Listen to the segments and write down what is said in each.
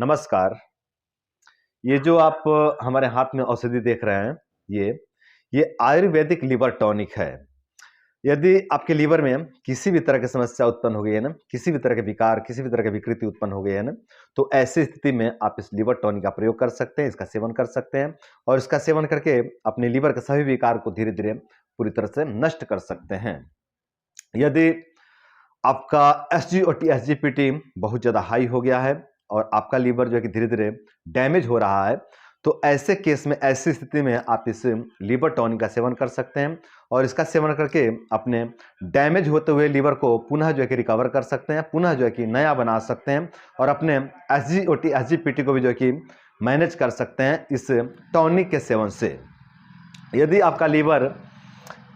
नमस्कार। ये जो आप हमारे हाथ में औषधि देख रहे हैं, ये आयुर्वेदिक लिवर टॉनिक है। यदि आपके लीवर में किसी भी तरह की समस्या उत्पन्न हो गई है ना, किसी भी तरह के विकार, किसी भी तरह की विकृति उत्पन्न हो गई है ना, तो ऐसी स्थिति में आप इस लिवर टॉनिक का प्रयोग कर सकते हैं, इसका सेवन कर सकते हैं और इसका सेवन करके अपने लीवर के सभी विकार को धीरे-धीरे पूरी तरह से नष्ट कर सकते हैं। यदि आपका एसजीओटी, एसजीपीटी बहुत ज़्यादा हाई हो गया है और आपका लीवर जो है कि धीरे-धीरे डैमेज हो रहा है, तो ऐसे केस में, ऐसी स्थिति में आप इस लिवर टॉनिक का सेवन कर सकते हैं और इसका सेवन करके अपने डैमेज होते हुए लीवर को पुनः जो है कि रिकवर कर सकते हैं, पुनः जो है कि नया बना सकते हैं और अपने एसजीओटी, एसजीपीटी को भी जो है कि मैनेज कर सकते हैं इस टॉनिक के सेवन से। यदि आपका लीवर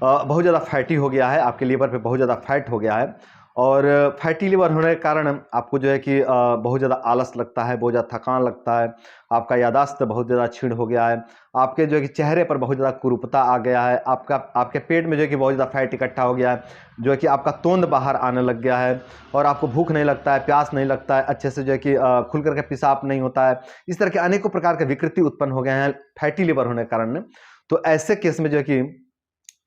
बहुत ज़्यादा फैटी हो गया है, आपके लीवर पे बहुत ज़्यादा फैट हो गया है और फैटी लीवर होने के कारण आपको जो है कि बहुत ज़्यादा आलस लगता है, बहुत ज़्यादा थकान लगता है, आपका याददाश्त बहुत ज़्यादा क्षीण हो गया है, आपके जो है कि चेहरे पर बहुत ज़्यादा कुरूपता आ गया है, आपके पेट में जो है कि बहुत ज़्यादा फैट इकट्ठा हो गया है, जो है कि आपका तोंद बाहर आने लग गया है और आपको भूख नहीं लगता है, प्यास नहीं लगता है, अच्छे से जो है कि खुल करके पेशाब नहीं होता है। इस तरह के अनेकों प्रकार के विकृति उत्पन्न हो गए हैं फैटी लीवर होने के कारण। तो ऐसे केस में जो है कि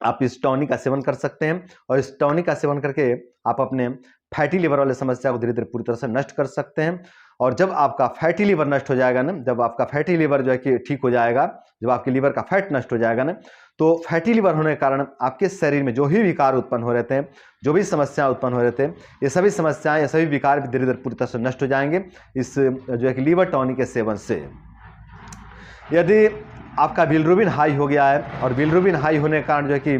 आप इस टॉनिक का सेवन कर सकते हैं और इस टॉनिक का सेवन करके आप अपने फैटी लिवर वाले समस्या को धीरे-धीरे पूरी तरह से नष्ट कर सकते हैं। और जब आपका फैटी लिवर नष्ट हो जाएगा ना, जब आपका फैटी लिवर जो है कि ठीक हो जाएगा, जब आपके लिवर का फैट नष्ट हो जाएगा ना, तो फैटी लिवर होने के कारण आपके शरीर में जो भी विकार उत्पन्न हो रहे थे, जो भी समस्या उत्पन्न हो रहे थे, ये सभी समस्याएं, ये सभी विकार भी धीरे-धीरे पूरी तरह से नष्ट हो जाएंगे इस जो है कि लिवर टॉनिक के सेवन से। यदि आपका बिलिरुबिन हाई हो गया है और बिलिरुबिन हाई होने के कारण जो है कि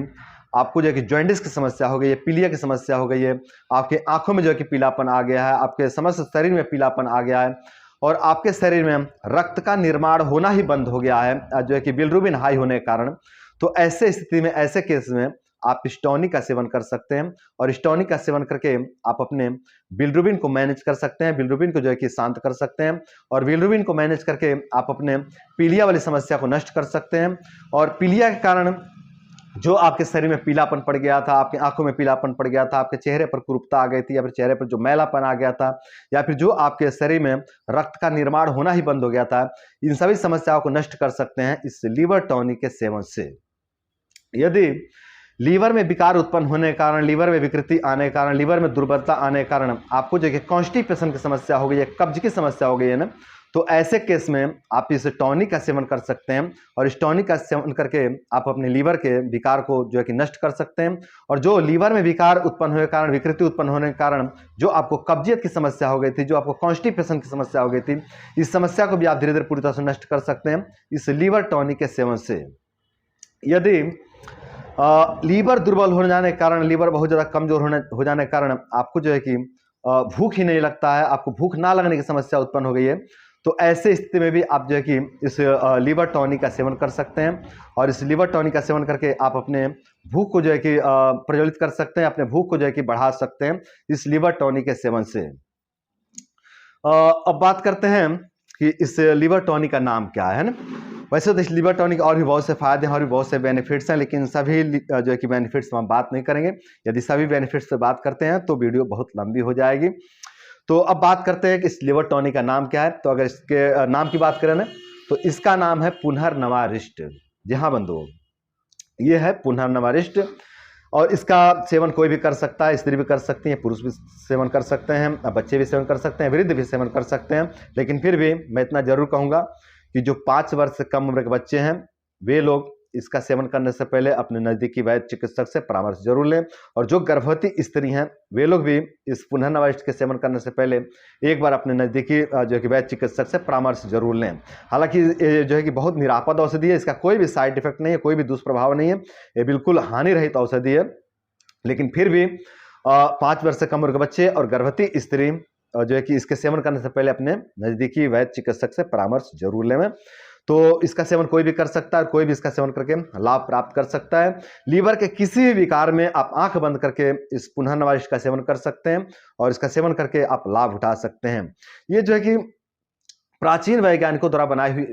आपको जो है कि जॉइंटिस की समस्या हो गई है, पीलिया की समस्या हो गई है, आपके आंखों में जो है कि पीलापन आ गया है, आपके समस्त शरीर में पीलापन आ गया है और आपके शरीर में रक्त का निर्माण होना ही बंद हो गया है जो है कि बिलिरुबिन हाई होने के कारण, तो ऐसे स्थिति में, ऐसे केस में आप इस टॉनिक का सेवन कर सकते हैं और इस टॉनिक का सेवन करके आप अपने बिलिरुबिन को मैनेज कर सकते हैं, बिलिरुबिन को जो है कि शांत कर सकते हैं और बिलिरुबिन को मैनेज करके आप अपने पीलिया वाली समस्या को नष्ट कर सकते हैं। और पीलिया के कारण जो आपके शरीर में पीलापन पड़ गया था, आपकी आंखों में पीलापन पड़ गया था, आपके चेहरे पर कुरूपता आ गई थी या फिर चेहरे पर जो मैलापन आ गया था या फिर जो आपके शरीर में रक्त का निर्माण होना ही बंद हो गया था, इन सभी समस्याओं को नष्ट कर सकते हैं इस लिवर टॉनिक के सेवन से। यदि लीवर में विकार उत्पन्न होने के कारण, लीवर में विकृति आने के कारण, लीवर में दुर्बलता आने के कारण आपको जो है कॉन्स्टिपेशन की समस्या हो गई है, कब्ज की समस्या हो गई है ना, तो ऐसे केस में आप इस टॉनिक का सेवन कर सकते हैं और इस टॉनिक का सेवन करके आप अपने लीवर के विकार को जो है कि नष्ट कर सकते हैं। और जो लीवर में विकार उत्पन्न होने के कारण, विकृति उत्पन्न होने के कारण जो आपको कब्जियत की समस्या हो गई थी, जो आपको कॉन्स्टिपेशन की समस्या हो गई थी, इस समस्या को भी आप धीरे धीरे पूरी तरह से नष्ट कर सकते हैं इस लीवर टॉनिक के सेवन से। यदि लीवर दुर्बल हो जाने के कारण, लीवर बहुत ज़्यादा कमजोर हो जाने के कारण आपको जो है कि भूख ही नहीं लगता है, आपको भूख ना लगने की समस्या उत्पन्न हो गई है, तो ऐसे स्थिति में भी आप जो है कि इस लिवर टॉनिक का सेवन कर सकते हैं और इस लिवर टॉनिक का सेवन करके आप अपने भूख को जो है कि प्रज्वलित कर सकते हैं, अपने भूख को जो है कि बढ़ा सकते हैं इस लिवर टॉनिक के सेवन से। अब बात करते हैं कि इस लिवर टॉनिक का नाम क्या है ना। वैसे तो इस लिवर टॉनिक और भी बहुत से फायदे हैं और भी बहुत से बेनिफिट्स हैं, लेकिन सभी जो है कि बेनिफिट्स हम बात नहीं करेंगे। यदि सभी बेनिफिट्स से बात करते हैं तो वीडियो बहुत लंबी हो जाएगी। तो अब बात करते हैं कि इस लिवर टॉनिक का नाम क्या है। तो अगर इसके नाम की बात करें ना, तो इसका नाम है पुनर्नवारिष्ट। जी हाँ बंधुओं, ये है पुनर्नवारिष्ट और इसका सेवन कोई भी कर सकता है, स्त्री भी कर सकती है, पुरुष भी सेवन कर सकते हैं, बच्चे भी सेवन कर सकते हैं, वृद्ध भी सेवन कर सकते हैं। लेकिन फिर भी मैं इतना जरूर कहूँगा कि जो 5 वर्ष से कम उम्र के बच्चे हैं, वे लोग इसका सेवन करने से पहले अपने नज़दीकी वैद्य चिकित्सक से परामर्श जरूर लें और जो गर्भवती स्त्री हैं, वे लोग भी इस पुनर्नवारिष्ट के सेवन करने से पहले एक बार अपने नज़दीकी जो है कि वैद्य चिकित्सक से परामर्श जरूर लें। हालांकि ये जो है कि बहुत निरापद औषधि है, इसका कोई भी साइड इफेक्ट नहीं है, कोई भी दुष्प्रभाव नहीं है, ये बिल्कुल हानि रहित औषधि है। लेकिन फिर भी 5 वर्ष से कम उम्र के बच्चे और गर्भवती स्त्री जो है कि इसके सेवन करने से पहले अपने नज़दीकी वैद्य चिकित्सक से परामर्श जरूर लें। तो इसका सेवन कोई भी कर सकता है, कोई भी इसका सेवन करके लाभ प्राप्त कर सकता है। लीवर के किसी भी विकार में आप आंख बंद करके इस पुनर्नवारिष्ट का सेवन कर सकते हैं और इसका सेवन करके आप लाभ उठा सकते हैं। ये जो है कि प्राचीन वैज्ञानिकों द्वारा बनाई हुई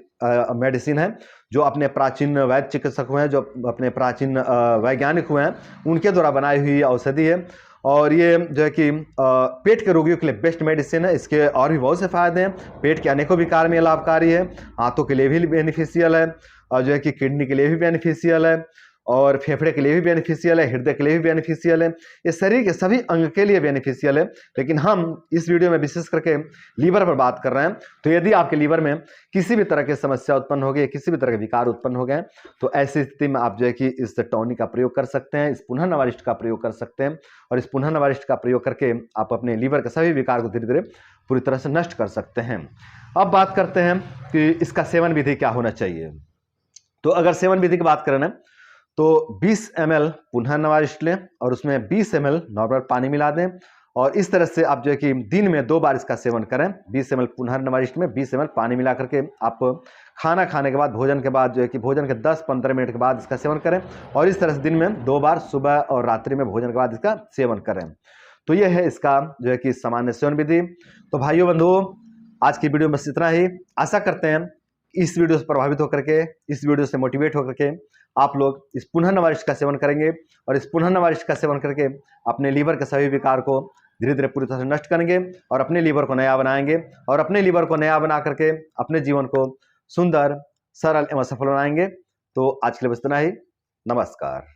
मेडिसिन है, जो अपने प्राचीन वैद्य चिकित्सक हुए हैं, जो अपने प्राचीन वैज्ञानिक हुए हैं, उनके द्वारा बनाई हुई औषधि है और ये जो है कि पेट के रोगियों के लिए बेस्ट मेडिसिन है। इसके और भी बहुत से फायदे हैं। पेट के अनेकों विकार में लाभकारी है, आंतों के लिए भी बेनिफिशियल है, और जो है कि किडनी के लिए भी बेनिफिशियल है, और फेफड़े के लिए भी बेनिफिशियल है, हृदय के लिए भी बेनिफिशियल है। ये शरीर के सभी अंग के लिए बेनिफिशियल है। लेकिन हम इस वीडियो में विशेष करके लीवर पर बात कर रहे हैं। तो यदि आपके लीवर में किसी भी तरह की समस्या उत्पन्न हो गई, किसी भी तरह के विकार उत्पन्न हो गए, तो ऐसी स्थिति में आप जो है कि इस टॉनिक का प्रयोग कर सकते हैं, इस पुनः नवारिष्ट का प्रयोग कर सकते हैं। और इस पुनः नवारिष्ट का प्रयोग करके आप अपने लीवर के सभी विकार को धीरे धीरे पूरी तरह से नष्ट कर सकते हैं। अब बात करते हैं कि इसका सेवन विधि क्या होना चाहिए। तो अगर सेवन विधि की बात करें ना, तो 20 ml पुनः नवारिष्ट लें और उसमें 20 ml नॉर्मल पानी मिला दें, और इस तरह से आप जो है कि दिन में 2 बार इसका सेवन करें। 20 ml पुनः नवारिष्ट में 20 ml पानी मिला करके आप खाना खाने के बाद, भोजन के बाद जो है कि भोजन के 10-15 मिनट के बाद इसका सेवन करें, और इस तरह से दिन में 2 बार सुबह और रात्रि में भोजन के बाद इसका सेवन करें। तो यह है इसका जो है कि सामान्य सेवन विधि। तो भाइयों बंधुओं, आज की वीडियो में बस इतना ही। आशा करते हैं इस वीडियो से प्रभावित होकर के, इस वीडियो से मोटिवेट होकर के आप लोग इस पुनः नवारिष्ट का सेवन करेंगे, और इस पुनः नवारिष्ट का सेवन करके अपने लीवर के सभी विकार को धीरे धीरे पूरी तरह से नष्ट करेंगे, और अपने लीवर को नया बनाएंगे, और अपने लीवर को नया बना करके अपने जीवन को सुंदर, सरल एवं सफल बनाएंगे। तो आज के लिए बस इतना ही। नमस्कार।